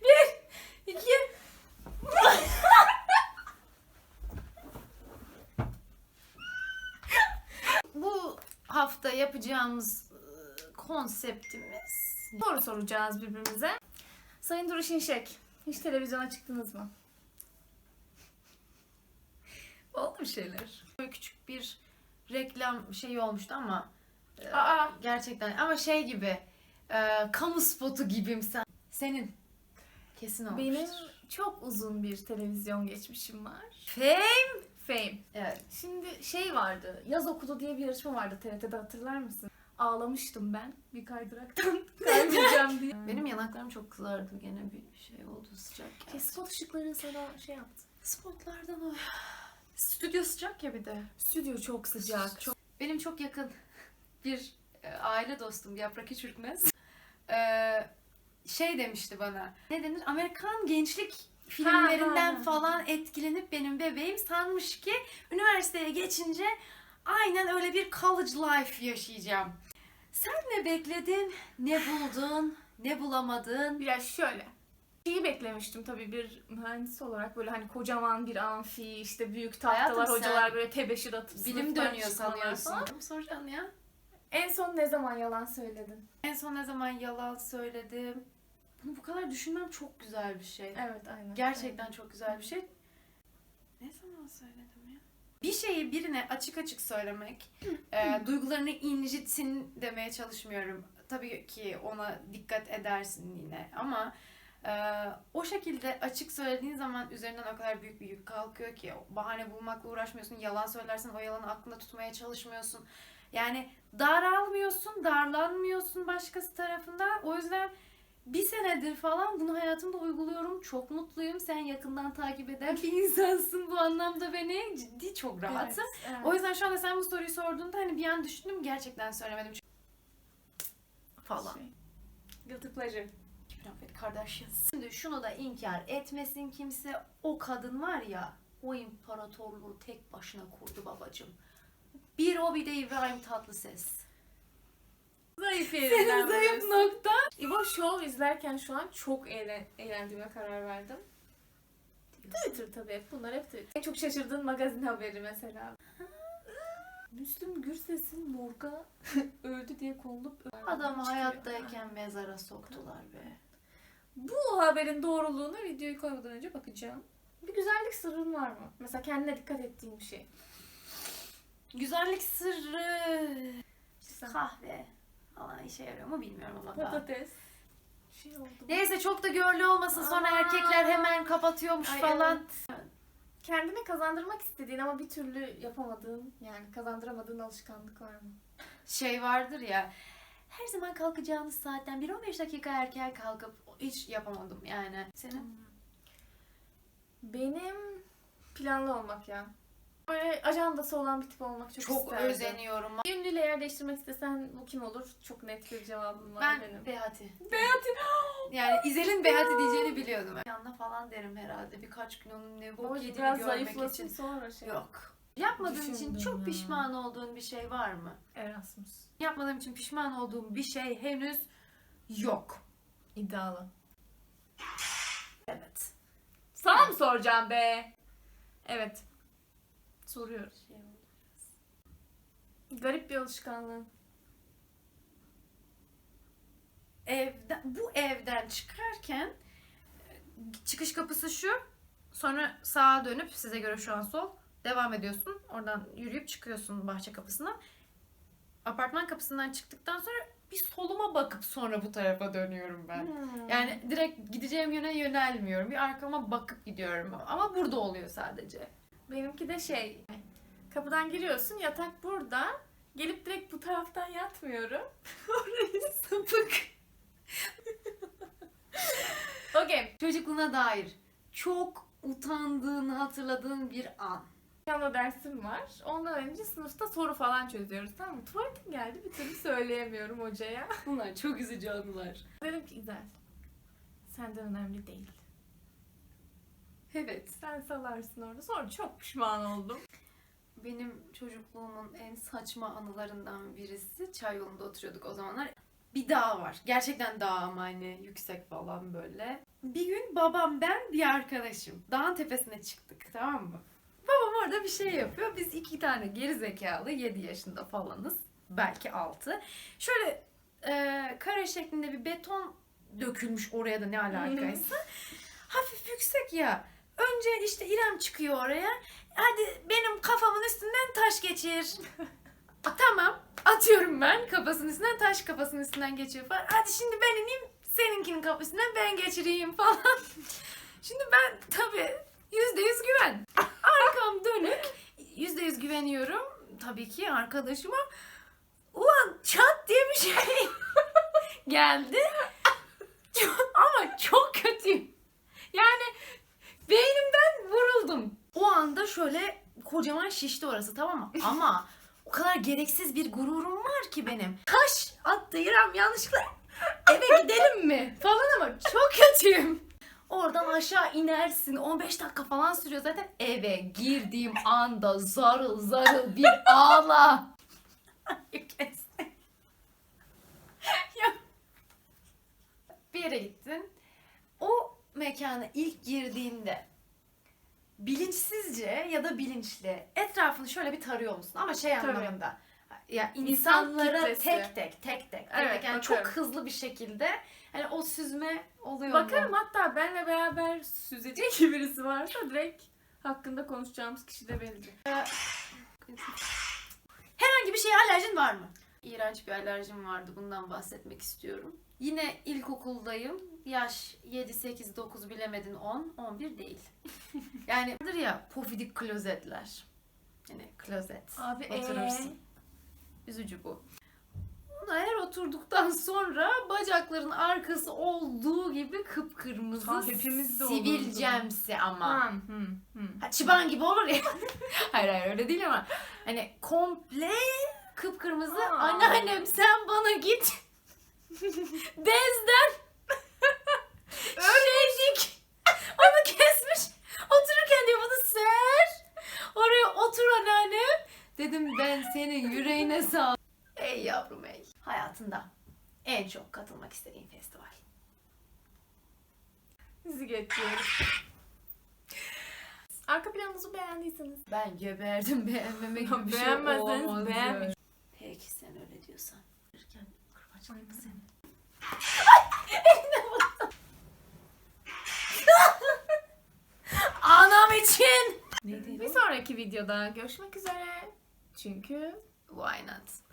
Bir, iki. Bu hafta yapacağımız konseptimiz soru soracağız birbirimize. Sayın Duru Şimşek, hiç televizyona çıktınız mı? Oldu bir şeyler. Böyle küçük bir reklam şeyi olmuştu ama gerçekten ama şey gibi kamu spotu gibiyim sen. Senin kesin olmuştur. Benim çok uzun bir televizyon geçmişim var. Fame. Evet. Şimdi şey vardı, Yaz Okulu diye bir yarışma vardı TRT'de, hatırlar mısın? Ağlamıştım ben bir kaydıraktan kaymayacağım diye. Benim yanaklarım çok kızardı, gene bir şey oldu, sıcak geldi. Spot ışıkları sana şey yaptı. Spotlardan o. Stüdyo sıcak ya bir de. Stüdyo çok sıcak. Benim çok yakın bir aile dostum Yaprak Hiç Ürkmez. Şey demişti bana. Ne denir? Amerikan gençlik filmlerinden falan etkilenip benim bebeğim sanmış ki üniversiteye geçince aynen öyle bir college life yaşayacağım. Sen ne bekledin? Ne buldun? Ne bulamadın? Biraz şöyle. Şeyi beklemiştim tabii bir mühendis olarak, böyle hani kocaman bir amfi, işte büyük tahtalar, Hayatım, hocalar böyle tebeşir atıp Bilim sınıftan dönüyor çıkmalar sanıyorsun. falan. Soracaksın ya. En son ne zaman yalan söyledin? En son ne zaman yalan söyledim? Bunu bu kadar düşünmem çok güzel bir şey. Evet, aynen. Gerçekten çok güzel bir şey. Ne zaman söyledim ya? Bir şeyi birine açık açık söylemek, duygularını incitsin demeye çalışmıyorum. Tabii ki ona dikkat edersin yine ama o şekilde açık söylediğin zaman üzerinden o kadar büyük bir yük kalkıyor ki bahane bulmakla uğraşmıyorsun, yalan söylersen o yalanı aklında tutmaya çalışmıyorsun. Yani daralmıyorsun, darlanmıyorsun başkası tarafından. O yüzden bir senedir falan bunu hayatımda uyguluyorum. Çok mutluyum. Sen yakından takip eden bir insansın bu anlamda beni. Ciddi çok rahatım. Evet. O yüzden şu anda sen bu soruyu sorduğunda hani bir an düşündüm, gerçekten söylemedim falan. Guilty pleasure. Kardashians. Şimdi şunu da inkar etmesin kimse, o kadın var ya, o imparatorluğu tek başına kurdu babacığım. Bir o, bir de İbrahim Tatlıses. Zayıf Senin yerinden zayıf buluyorsun. nokta. İbo Show izlerken şu an çok eğlendiğime karar verdim. Twitter tabii, hep bunlar hep Twitter. En çok şaşırdığın magazin haberi mesela. Müslüm Gürses'in morga öldü diye konulup Adamı çıkıyor. hayattayken mezara soktular be. Bu haberin doğruluğuna videoyu koymadan önce bakacağım. Bir güzellik sırrın var mı? Mesela kendine dikkat ettiğin bir şey. Güzellik sırrı. Sen- Kahve falan işe yarıyor mu bilmiyorum ama daha. Patates. Şey oldu. Neyse çok da görlü olmasın, sonra Aa. erkekler hemen kapatıyormuş Ay, falan. evet. Kendine kazandırmak istediğin ama bir türlü yapamadığın, yani kazandıramadığın alışkanlık var mı? Şey vardır ya, her zaman kalkacağınız saatten 1-15 dakika erken kalkıp hiç yapamadım yani. Senin? Benim planlı olmak ya. Böyle ajandası olan bir tip olmak çok Çok isterdim. özeniyorum. Bir ünlüyle yer değiştirmek istesen bu kim olur? Çok net bir cevabım var Ben benim. Behati. Behati. Yani İzel'in Behati diyeceğini biliyordum. Yanına falan derim herhalde, birkaç gün onun ne O bok yediğini biraz görmek zayıflasın için. sonra şey. Yok. Yapmadığın için Düşündüm çok ya. pişman olduğun bir şey var mı? Erasmus. Yapmadığım için pişman olduğum bir şey henüz yok. İddialı. Evet. Sana mı soracağım be? Evet. Soruyoruz. Garip bir alışkanlığın. Bu evden çıkarken çıkış kapısı şu. Sonra sağa dönüp, size göre şu an sol, devam ediyorsun. Oradan yürüyüp çıkıyorsun bahçe kapısına. Apartman kapısından çıktıktan sonra bir soluma bakıp sonra bu tarafa dönüyorum ben. Yani direkt gideceğim yöne yönelmiyorum. Bir arkama bakıp gidiyorum. Ama burada oluyor sadece. Benimki de şey. Kapıdan giriyorsun, yatak burada. Gelip direkt bu taraftan yatmıyorum. Orayı sapık. Okey. Çocukluğuna dair çok utandığını hatırladığın bir an. Piyano dersim var. Ondan önce sınıfta soru falan çözüyoruz, tamam mı? Tuvaletim geldi, bir türlü söyleyemiyorum hocaya. Bunlar çok üzücü anılar. Dedim ki İzel, senden önemli değil. Evet. Sen salarsın orada. Sonra çok pişman oldum. Benim çocukluğumun en saçma anılarından birisi, çay yolunda oturuyorduk o zamanlar. bir dağ var. Gerçekten dağ ama hani yüksek falan böyle. Bir gün babam, ben, bir arkadaşım dağın tepesine çıktık, tamam mı? Babam orada bir şey yapıyor. Biz 2 tane gerizekalı 7 yaşında falanız. Belki 6. Şöyle kare şeklinde bir beton dökülmüş oraya da ne alakaysa. Hafif yüksek ya. Önce işte İrem çıkıyor oraya. Hadi benim kafamın üstünden taş geçir. Tamam. Atıyorum ben kafasının üstünden, taş kafasının üstünden geçiyor falan. Hadi şimdi ben ineyim, seninkinin kafasından ben geçireyim falan. Şimdi ben tabii %100 güven. Arkam dönük. %100 güveniyorum tabii ki arkadaşıma. Ulan çat diye bir şey geldi. Ama çok kötüyüm. Yani beynimden vuruldum. O anda şöyle kocaman şişti orası, tamam mı? Ama o kadar gereksiz bir gururum var ki benim. Taş attı İrem yanlışlıkla. Eve gidelim mi? Falan ama çok kötüyüm. Oradan aşağı inersin. 15 dakika falan sürüyor zaten. Eve girdiğim anda zarıl zarıl bir ağla. Ya. Bir yere gittin. O mekana ilk girdiğinde bilinçsizce ya da bilinçli etrafını şöyle bir tarıyor musun? Ama şey Tabii. anlamında. Ya İnsan insanlara kitlesi. tek tek Evet, yani bakarım. çok hızlı bir şekilde hani o süzme oluyor Bakarım, mu? hatta benle beraber süzecek birisi varsa direkt hakkında konuşacağımız kişi de belli. Herhangi bir şeye alerjin var mı? İğrenç bir alerjim vardı. Bundan bahsetmek istiyorum. Yine ilkokuldayım. Yaş 7, 8, 9 bilemedin 10, 11 değil. Yani vardır ya pofidik klozetler. Yani klozet. Abi Oturursun. Üzücü bu. Ona her oturduktan sonra bacakların arkası olduğu gibi kıpkırmızı, Ha, hepimizde olurdu. sivilcemsi ama. Hı. Ha, çıban gibi olur ya. Hayır öyle değil ama. Hani komple kıpkırmızı. Aa. Anneannem sen bana git. Bezden. Şeycik. Onu kesmiş. Otururken diyor bunu ser. Oraya otur anneannem. Dedim ben senin yüreğine sağ. Ey yavrum ey. Hayatında en çok katılmak istediğin festival. Sizi geçiyoruz. Arka planınızı beğendiyseniz. Ben geberdim, beğenmeme gibi bir şey Beğenmezseniz olamaz. beğenmeyin. Peki sen öyle diyorsan. Yürürken kırbaçlayayım Aynen. seni. Anam için. Bir sonraki videoda görüşmek üzere. Çünkü Why not?